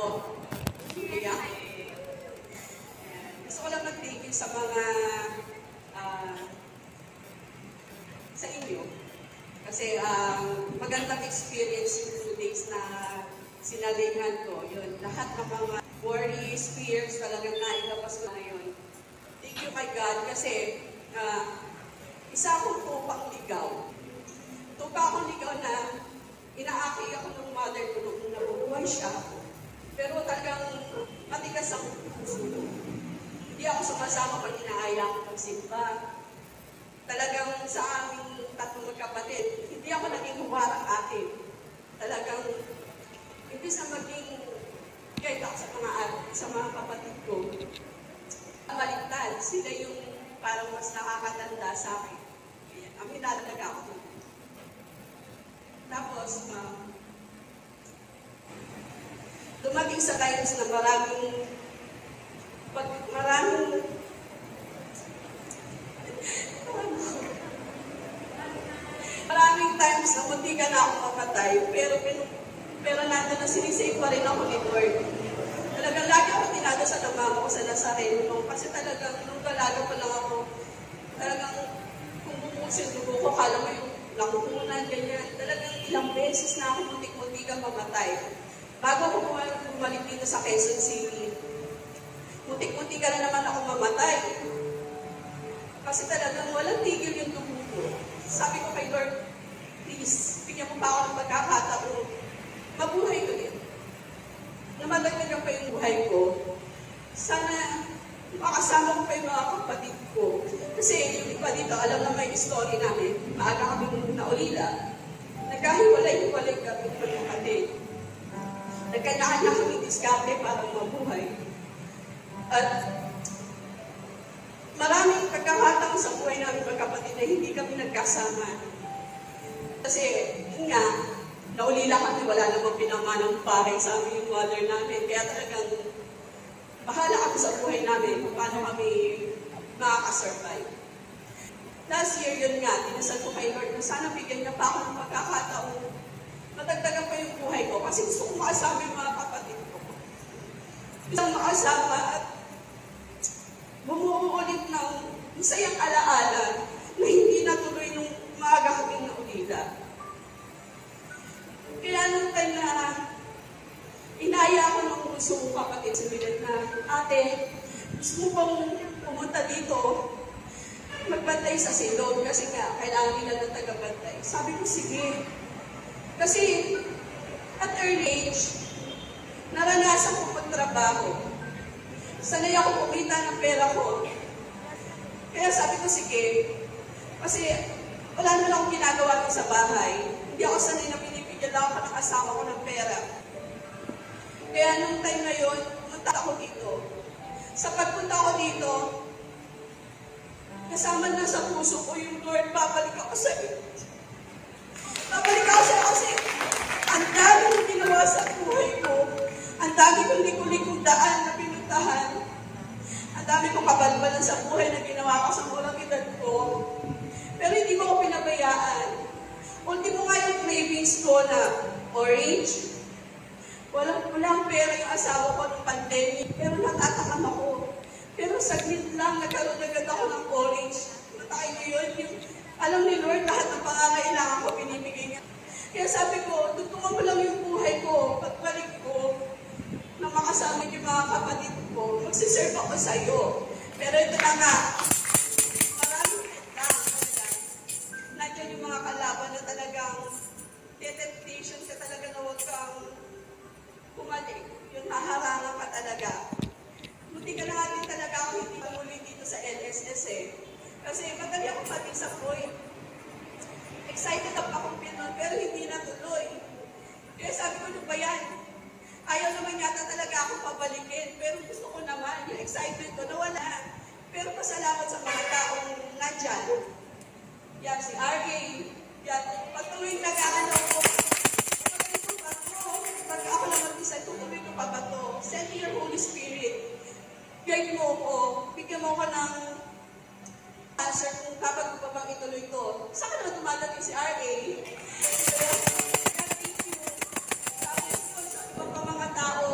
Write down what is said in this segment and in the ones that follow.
ko. Kaya, gusto ko lang mag-thank you sa mga sa inyo. Kasi magandang experience yung 2 days na sinalingan ko. Yun, lahat ng mga worries, fears, talagang nailabas ko na yun. Thank you my God kasi isa akong tupang ligaw. Tupa akong ligaw na inaaki ako ng mother ko nung nabubuhay siya. Pero talagang matigas ang puso. Hindi ako sumasama pag inaaya ko magsimba. Talagang sa aming 3 magkapatid, hindi ako naging huwarang ate. Talagang, imbis na maging guide ako sa mga kapatid ko, baliktad, sila yung parang mas nakakatanda sa akin. Ang hinalaga ako. Tapos, dumating sa times na maraming times na munti ka na ako mamatay, pero nandun na sinisave pa rin ako ni Lord. Talagang lagi ako dinadasal ng mama ko sa Nazareno, kasi talagang nung dalaga pa lang ako, talagang kung bumuhos yung dugo ko, kala mo yung langkunan, ganyan. Talagang ilang beses na ako muntik-munti ka mamatay. Bago ako bumalik dito sa Quezon City, muntik-munti ka na naman ako mamatay. Kasi talagang walang tigil yung dugo ko. Sabi ko kay Lord, please, bigyan mo pa ako ng pagkakataon. Mabuhay ko din. Namadagdagan pa yung buhay ko. Sana makasama ko pa yung mga kapatid ko. Kasi yung iba dito, alam na may story namin. Maaga kami naulila. Nagkahiwalay-hiwalay kami ng kapatid. Nagkanya-kanya kami diskarte para mabuhay. At maraming pagkakataon sa buhay namin magkapatid na hindi kami nagkasama. Kasi, yun nga, naulila kami, wala namang pinamanang pahay sa amin yung mother namin. Kaya talagang, bahala kami sa buhay namin kung paano kami makakasurvive. Last year, yun nga, dinasal ko kay Lord na sana bigyan niya pa ako ng pagkakataon. Matagdagan pa yung buhay ko kasi gusto ko makasama yung mga kapatid ko. Gusto ko makasama at bumuo ulit ng masayang alaala na hindi natuloy nung maaga kaming naulila. Kaya nung time na inaya ako ng gusto kong kapatid sa bilat na, ate, gusto mo bang pumunta dito, magbantay sa silog kasi nga, kailangan nila ng tagabantay. Sabi ko, sige. Kasi, at early age, naranasan ko pagtrabaho. Sanay ako kumita ng pera ko. Kaya sabi ko, sige. Kasi, wala naman akong ginagawa sa bahay. Hindi ako sanay na pinipigyan lang ako ng asawa ko ng pera. Kaya nung time na yun, pumunta ako dito. Sa pagpunta ko dito, kasama na sa puso ko yung Lord, babalik ako sa iyo. Babalik ako sa iyo kasi ang dami kong ginawa sa buhay ko. Ang dami kong likong daan na pinuntahan. Ang dami kong kabalbalan sa buhay na ginawa ko sa murang edad ko. Pero hindi mo ko pinabayaan. Ultimo nga yung cravings ko na orange. Walang pera yung asawa ko ng pandemic. Pero natatakam ako. Pero saglit lang, nagkaroon agad ako ng orange. Matay niyo yun. Alam ni Lord, lahat ng pangangailangan ko, binibigay niya. Kaya sabi ko, tutungan mo lang yung buhay ko. Pagbalik ko, na makasama yung mga kapatid ko, magsiserve ako sa iyo. Pero ito na nga, maraming lang talaga. Nandiyan yung mga kalaban na talagang temptation ka talaga na huwag kang bumalik. Yung haharangan ka talaga. Buti ka na nga din talaga ako hindi muli dito sa LSS eh. Kasi madali ako pati sa point. Excited akong pinon, pero hindi natuloy. Kaya sabi ko, ano ba yan? Ayaw naman yata talaga akong pabalikin, pero gusto ko naman, yung excitement ko nawala. Pero pasalamat sa mga taong nandyan. Yan, si RA. Yan, patuloy nag-aano ko. Pag ako lang mag-decide, tutuloy ko pa ba to? Send me your Holy Spirit. Guide mo ko. Bigyan mo ko ng answer kung kapag ko pa bang ituloy to. Saan ka naman tumadating si RA? Thank you. Sabi ko sa iba pa mga tao,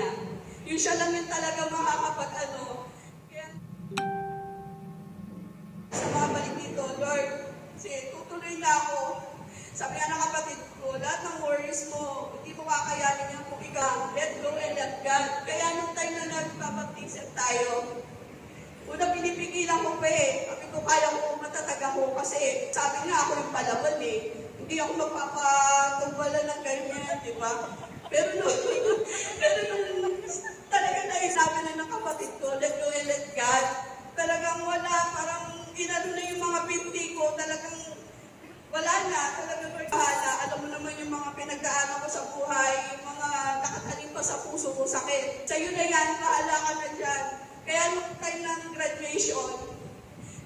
niya. Yun siya lang yung talaga makakapag-ano. Kaya, sa babalik dito, Lord, tutuloy na ako. Sabi nga ng kapatid ko, lahat ng worries mo, hindi mo kakayanin yan kung ikaw, let go and let God. Kaya nung time na nagpapagtisip tayo, una pinipigilan ko pa eh. Sabi ko, kaya ko matatag ako kasi sabi nga ako yung palaban eh. Hindi ako magpapatumbala ng ganyan, di ba? Pero nung talaga naisabi na ng kapatid ko, let go and let God, talagang wala, parang inano na yung mga binti ko, talagang wala na, talagang bahala. Alam mo naman yung mga pinagdaanan ko sa buhay, yung mga nakatalim pa sa puso ko sakit. Sa'yo na yan, bahala ka na dyan. Kaya nung time ng graduation,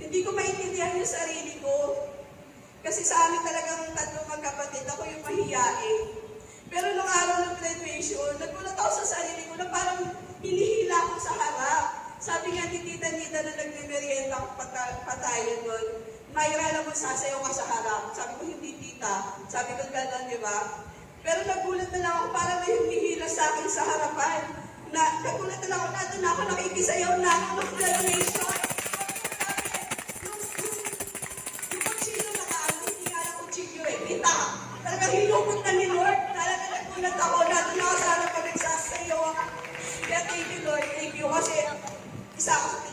hindi ko maintindihan yung sarili ko. Kasi sa amin talagang tatlong magkapatid, ako yung mahiyain. Pero nung araw ng graduation, nagulat ako sa sarili ko na parang hinihila ako sa harap. Sabi nga ni Tita Nita na nagme-merienda ko patayan nun, Mayra, alam mo, sasayaw ka sa harap. Sabi ko, hindi tita. Sabi ko, gano'n, di ba? Pero nagulat na lang ako, parang may humihila sa akin sa harapan. Nagulat na lang ako, nato na ako nakikisayaw na ako ng graduation. Yung kutsilyo nakaano, hindi nga lang kutsilyo eh. Kita, talagang hinugot na ni Lord. Talagang nagulat ako, nato na ako sa harapan, nagsasayaw ako. Kaya thank you, Lord, thank you. Kasi isa ako